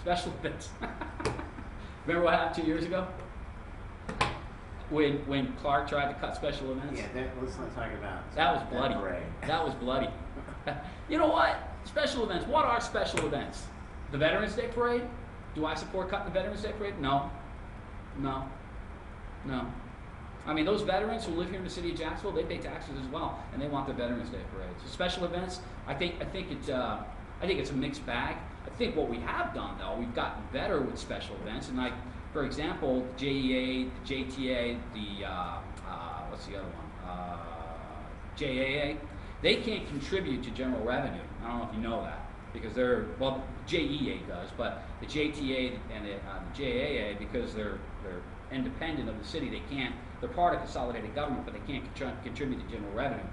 Special events. Remember what happened 2 years ago? When Clark tried to cut special events? Yeah, let's not talk about that was bloody. Parade. That was bloody. You know what? Special events. What are special events? The Veterans Day Parade? Do I support cutting the Veterans Day Parade? No. No. No. I mean, those veterans who live here in the city of Jacksonville, they pay taxes as well, and they want the Veterans Day Parade. So special events, I think it's a mixed bag. I think what we have done, though, we've gotten better with special events, and like, for example, the JEA, the JTA, the what's the other one? JAA. They can't contribute to general revenue. I don't know if you know that, because well, JEA does, but the JTA and the JAA, because they're independent of the city, they can't. They're part of consolidated government, but they can't contribute to general revenue.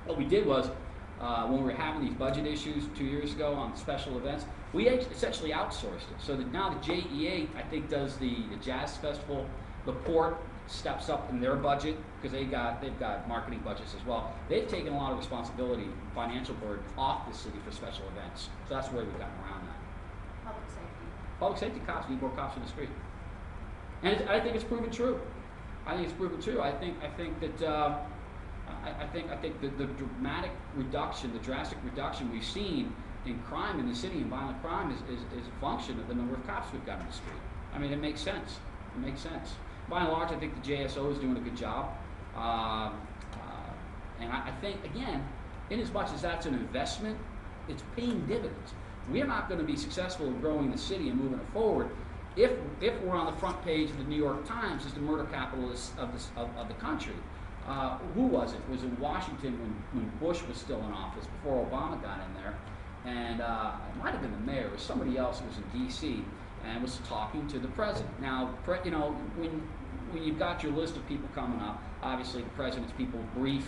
What we did was, when we were having these budget issues 2 years ago on special events, we essentially outsourced it. So that now the JEA, I think, does the Jazz Festival. The port steps up in their budget because they've got marketing budgets as well. They've taken a lot of responsibility, financial burden off the city for special events. So that's the way we've gotten around that. Public safety. Public safety cops need more cops in the street, and I think it's proven true. I think it's proven true. I think that the dramatic reduction, the drastic reduction we've seen in crime in the city and violent crime is a function of the number of cops we've got in the street. I mean, it makes sense. It makes sense. By and large, I think the JSO is doing a good job. And I think, again, in as much as that's an investment, it's paying dividends. We're not going to be successful in growing the city and moving it forward if we're on the front page of the New York Times as the murder capital of the country. Who was it? It was in Washington when Bush was still in office, before Obama got in there. And it might have been the mayor or somebody else who was in D.C. and was talking to the president. Now, when you've got your list of people coming up, obviously the president's people brief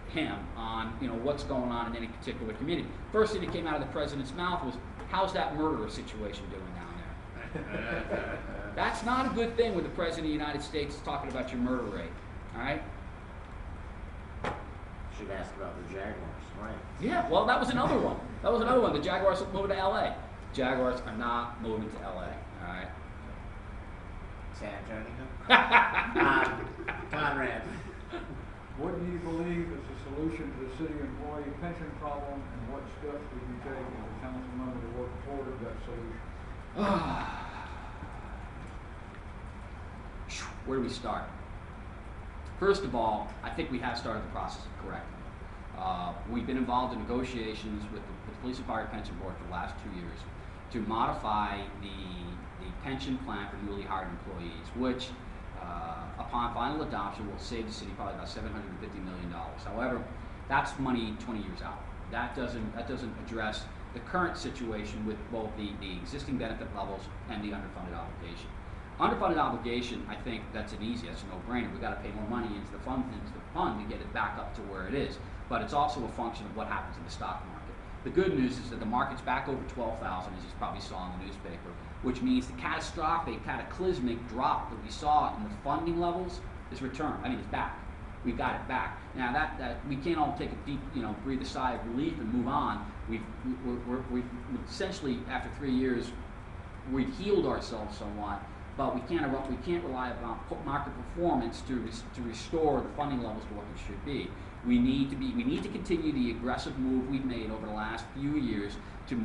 him on what's going on in any particular community. First thing that came out of the president's mouth was, "How's that murderer situation doing down there?" That's not a good thing when the president of the United States is talking about your murder rate. All right. Should ask about the Jaguars, right? Yeah, well, that was another one. The Jaguars are moving to L.A. Jaguars are not moving to L.A. All right. San Antonio. Conrad. What do you believe is the solution to the city employee pension problem, and what steps would you take as a council member to work toward that solution? Where do we start? First of all, I think we have started the process correctly. We've been involved in negotiations with the Police and Fire Pension Board for the last 2 years to modify the pension plan for newly hired employees, which upon final adoption will save the city probably about $750 million. However, that's money 20 years out. That doesn't address the current situation with both the existing benefit levels and the underfunded obligation. Underfunded obligation, I think that's a no-brainer. We've got to pay more money into the fund to get it back up to where it is. But it's also a function of what happens in the stock market. The good news is that the market's back over 12,000, as you probably saw in the newspaper, which means the cataclysmic drop that we saw in the funding levels is returned. I mean, it's back. We've got it back. Now that we can't all take a deep, breathe a sigh of relief and move on. We've essentially, after 3 years, we've healed ourselves somewhat. But we can't rely upon market performance to restore the funding levels to what they should be. We need to continue the aggressive move we've made over the last few years to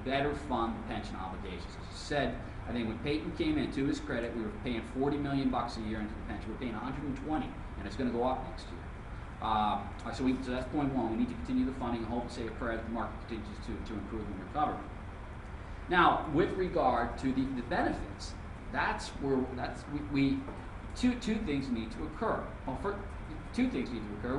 better fund pension obligations. As I said, I think when Peyton came in, to his credit, we were paying $40 million a year into the pension. We're paying $120, and it's going to go up next year. So that's point one. We need to continue the funding and hope and say a prayer that the market continues to improve and recover. Now, with regard to the benefits. Two things need to occur. Well, two things need to occur.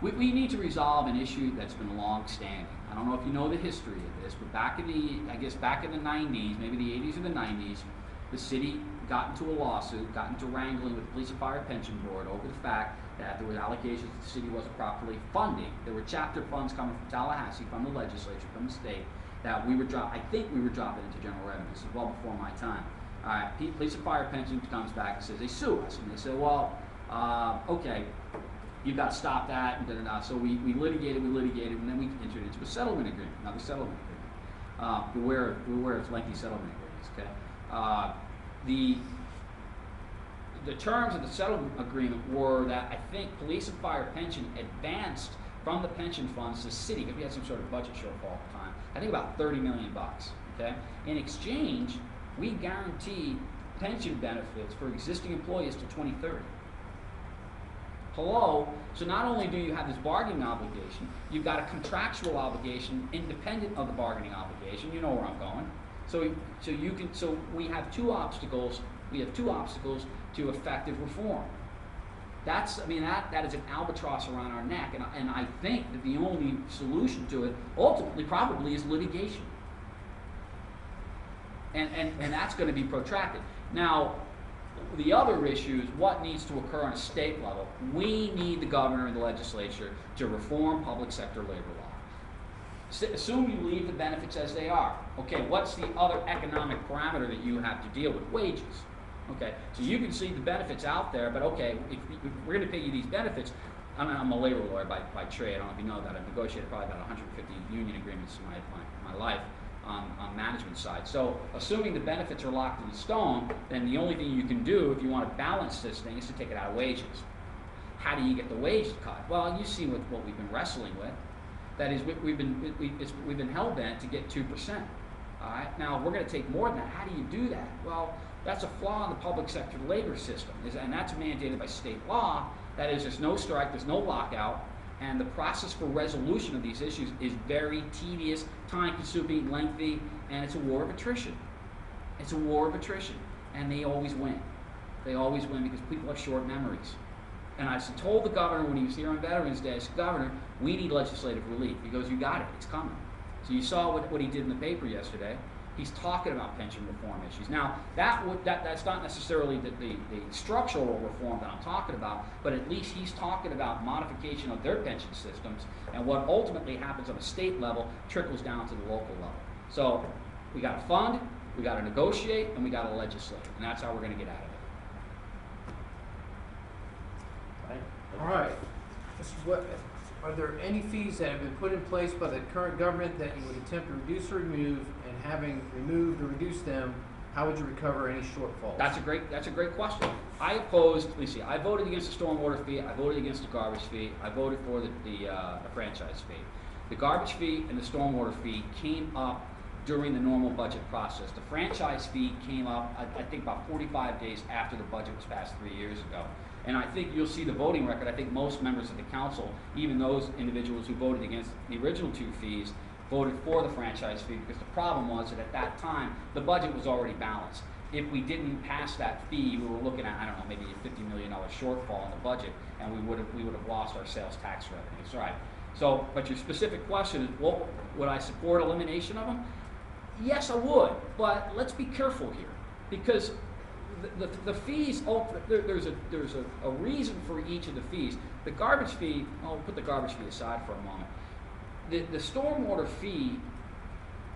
We need to resolve an issue that's been long-standing. I don't know if you know the history of this, but back in the 90s, maybe the 80s or the 90s, the city got into a lawsuit, got into wrangling with the Police and Fire Pension Board over the fact that there were allegations that the city wasn't properly funding. There were chapter funds coming from Tallahassee, from the legislature, from the state, that I think we were dropping into general revenue. This is well before my time. All right, Police and Fire Pension comes back and says they sue us, and they say, well, okay, you've got to stop that, and da da da. So we litigated, and then we entered into a settlement agreement, another settlement agreement. beware of lengthy settlement agreements, okay? The terms of the settlement agreement were that I think police and fire pension advanced from the pension funds to the city, because we had some sort of budget shortfall at the time, I think about $30 million, okay? In exchange, we guarantee pension benefits for existing employees to 2030. Hello, so not only do you have this bargaining obligation, you've got a contractual obligation independent of the bargaining obligation. You know where I'm going. So we have two obstacles. We have two obstacles to effective reform. That is an albatross around our neck, and I think that the only solution to it ultimately probably is litigation. And that's going to be protracted. Now, the other issue is what needs to occur on a state level. We need the governor and the legislature to reform public sector labor law. Assume you leave the benefits as they are. Okay, what's the other economic parameter that you have to deal with? Wages. Okay, so you can see the benefits out there, but okay, if we're going to pay you these benefits, I'm a labor lawyer by trade. I don't know if you know that. I've negotiated probably about 150 union agreements in my life on management side. So assuming the benefits are locked in stone, then the only thing you can do if you want to balance this thing is to take it out of wages. How do you get the wage cut? Well, you see what we've been wrestling with. That is, we've been hell-bent to get 2%. All right? Now, we're going to take more than that. How do you do that? Well, that's a flaw in the public sector labor system, and that's mandated by state law. That is, there's no strike, there's no lockout, and the process for resolution of these issues is very tedious, time-consuming, lengthy, and it's a war of attrition. It's a war of attrition, and they always win. They always win because people have short memories. And I told the governor when he was here on Veterans Day, I said, Governor, we need legislative relief. He goes, you got it, it's coming. So you saw what he did in the paper yesterday. He's talking about pension reform issues. Now, that's not necessarily the structural reform that I'm talking about, but at least he's talking about modification of their pension systems, and what ultimately happens on a state level trickles down to the local level. So we got to fund, we got to negotiate, and we got to legislate, and that's how we're going to get out of it. Right. All right. Mr. Webb, are there any fees that have been put in place by the current government that you would attempt to reduce or remove, and having removed or reduced them, how would you recover any shortfalls? That's a great question. I opposed, let me see, I voted against the stormwater fee, I voted against the garbage fee, I voted for the franchise fee. The garbage fee and the stormwater fee came up during the normal budget process. The franchise fee came up, I think, about 45 days after the budget was passed 3 years ago. And I think you'll see the voting record. I think most members of the council, even those individuals who voted against the original two fees, voted for the franchise fee, because the problem was that at that time, the budget was already balanced. If we didn't pass that fee, we were looking at, I don't know, maybe a $50 million shortfall in the budget, and we would have lost our sales tax revenues, right? So, but your specific question is, well, would I support elimination of them? Yes, I would, but let's be careful here, because the fees, there's a reason for each of the fees. The garbage fee, I'll put the garbage fee aside for a moment. The stormwater fee,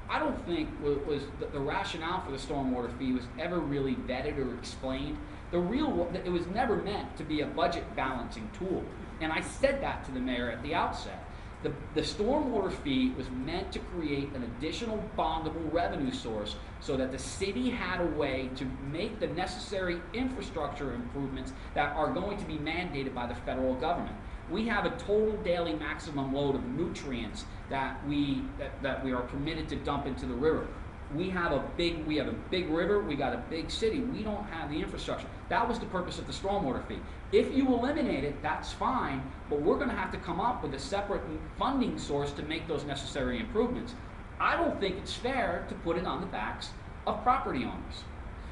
I don't think was the rationale for the stormwater fee was ever really vetted or explained. It was never meant to be a budget balancing tool, and I said that to the mayor at the outset. The stormwater fee was meant to create an additional bondable revenue source so that the city had a way to make the necessary infrastructure improvements that are going to be mandated by the federal government. We have a total daily maximum load of nutrients that we are permitted to dump into the river. We have a big river, we got a big city, we don't have the infrastructure. That was the purpose of the stormwater fee. If you eliminate it, that's fine, but we're going to have to come up with a separate funding source to make those necessary improvements. I don't think it's fair to put it on the backs of property owners.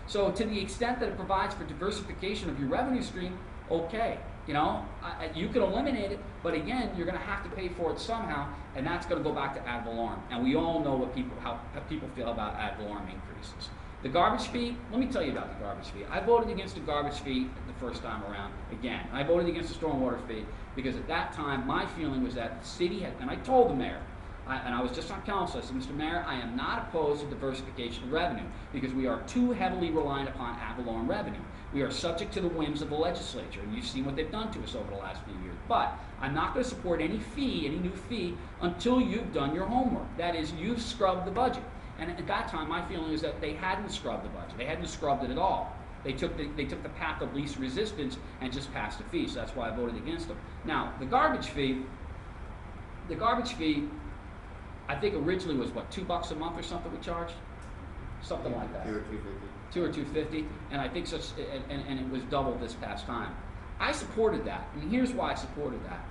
So to the extent that it provides for diversification of your revenue stream, okay. You know, you can eliminate it, but again, you're going to have to pay for it somehow, and that's going to go back to ad valorem. And we all know how people feel about ad valorem increases. The garbage fee, let me tell you about the garbage fee. I voted against the garbage fee the first time around again. I voted against the stormwater fee because at that time, my feeling was that the city had, and I told the mayor, and I was just on council, I said, Mr. Mayor, I am not opposed to diversification of revenue because we are too heavily reliant upon ad valorem revenue. We are subject to the whims of the legislature, and you've seen what they've done to us over the last few years. But I'm not going to support any new fee, until you've done your homework. That is, you've scrubbed the budget. And at that time, my feeling is that they hadn't scrubbed the budget. They hadn't scrubbed it at all. They took the path of least resistance and just passed the fee. So that's why I voted against them. Now, the garbage fee, I think originally was what, $2 a month or something we charged? Something like that. 2 or 250. $2 or $2.50, and I think such, and it was double this past time. I supported that, and here's why I supported that.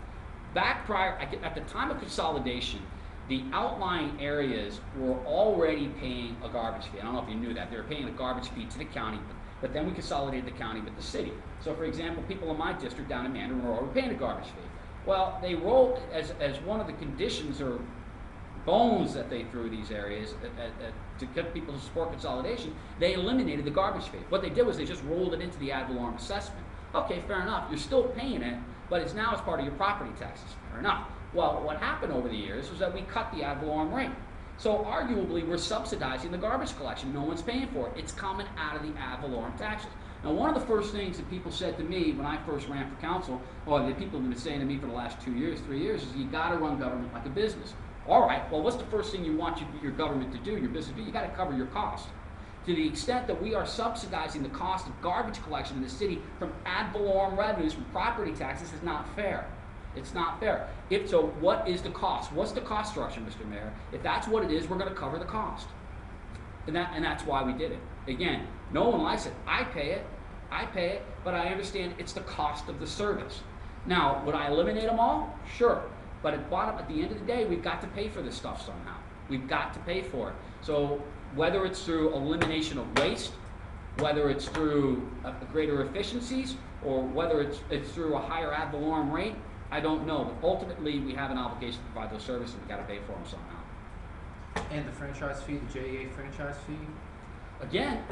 Back prior, at the time of consolidation, the outlying areas were already paying a garbage fee. I don't know if you knew that. They were paying a garbage fee to the county, but then we consolidated the county with the city. So for example, people in my district down in Mandarin were paying a garbage fee. Well, they rolled, as one of the conditions or bones that they threw these areas to get people to support consolidation, they eliminated the garbage fee. What they did was they just rolled it into the ad valorem assessment. Okay, fair enough, you're still paying it, but it's now as part of your property taxes, fair enough. Well, what happened over the years was that we cut the ad valorem rate. So arguably, we're subsidizing the garbage collection. No one's paying for it. It's coming out of the ad valorem taxes. Now, one of the first things that people said to me when I first ran for council, or the people have been saying to me for the last 2 years, 3 years, is you gotta run government like a business. All right, well, what's the first thing you want your government to do, your business to do? You gotta cover your costs. To the extent that we are subsidizing the cost of garbage collection in the city from ad valorem revenues from property taxes is not fair. It's not fair. If so, what is the cost? What's the cost structure, Mr. Mayor? If that's what it is, we're going to cover the cost. And that's why we did it. Again, no one likes it. I pay it, but I understand it's the cost of the service. Now, would I eliminate them all? Sure. But at the end of the day, we've got to pay for this stuff somehow. We've got to pay for it. So whether it's through elimination of waste, whether it's through greater efficiencies, or whether it's through a higher ad valorem rate, I don't know, but ultimately we have an obligation to provide those services and we've got to pay for them somehow. And the franchise fee, the JEA franchise fee? Again,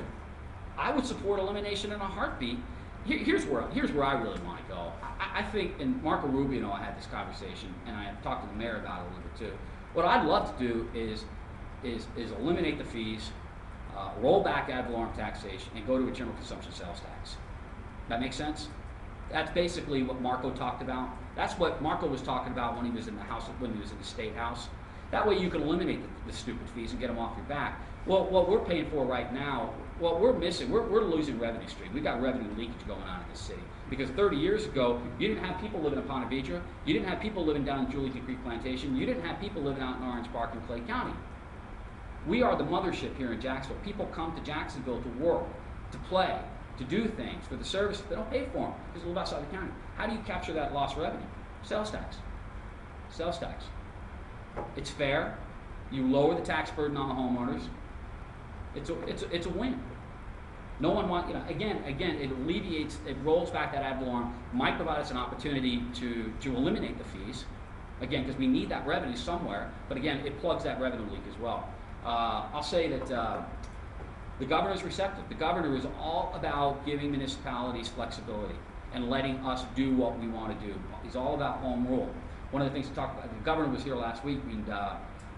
I would support elimination in a heartbeat. Here's where I really want to go. I think, and Marco Rubio and I had this conversation, and I have talked to the mayor about it a little bit too. What I'd love to do is eliminate the fees, roll back ad valorem taxation, and go to a general consumption sales tax. That makes sense? That's basically what Marco talked about. That's what Marco was talking about when he was in the house, when he was in the state house. That way you can eliminate the stupid fees and get them off your back. Well, what we're paying for right now, what we're missing, we're losing revenue stream. We've got revenue leakage going on in this city. Because 30 years ago, you didn't have people living in Ponte Vedra. You didn't have people living down in Julington Creek Plantation. You didn't have people living out in Orange Park and Clay County. We are the mothership here in Jacksonville. People come to Jacksonville to work, to play, to do things for the service. They don't pay for them because they live outside the county. How do you capture that lost revenue? Sales tax. Sales tax. It's fair. You lower the tax burden on the homeowners. It's a win. No one wants, again, it alleviates, it rolls back that ad valorem, might provide us an opportunity to eliminate the fees, again, because we need that revenue somewhere, but again, it plugs that revenue leak as well. I'll say that the governor is receptive. The governor is all about giving municipalities flexibility and letting us do what we want to do. He's all about home rule. One of the things to talk about, the governor was here last week,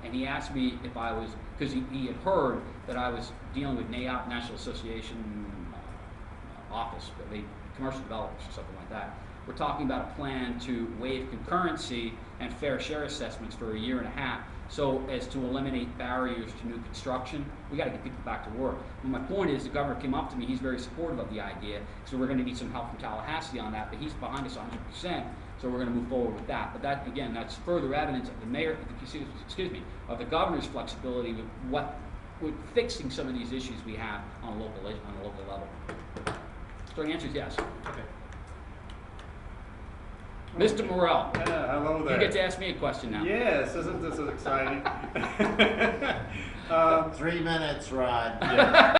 and he asked me if I was, because he had heard that I was dealing with NAIOP, National Association Office, commercial developers or something like that. We're talking about a plan to waive concurrency and fair share assessments for 1.5 years, so as to eliminate barriers to new construction. We got to get people back to work. And my point is, the governor came up to me. He's very supportive of the idea, so we're going to need some help from Tallahassee on that. But he's behind us 100%, so we're going to move forward with that. But that, again, that's further evidence of the mayor, of the governor's flexibility with fixing some of these issues we have on a local level. So the answer is yes. Okay. Mr. Morrell, Yeah, hello there. you get to ask me a question now. Yes, isn't this exciting? 3 minutes, Rod. Yeah.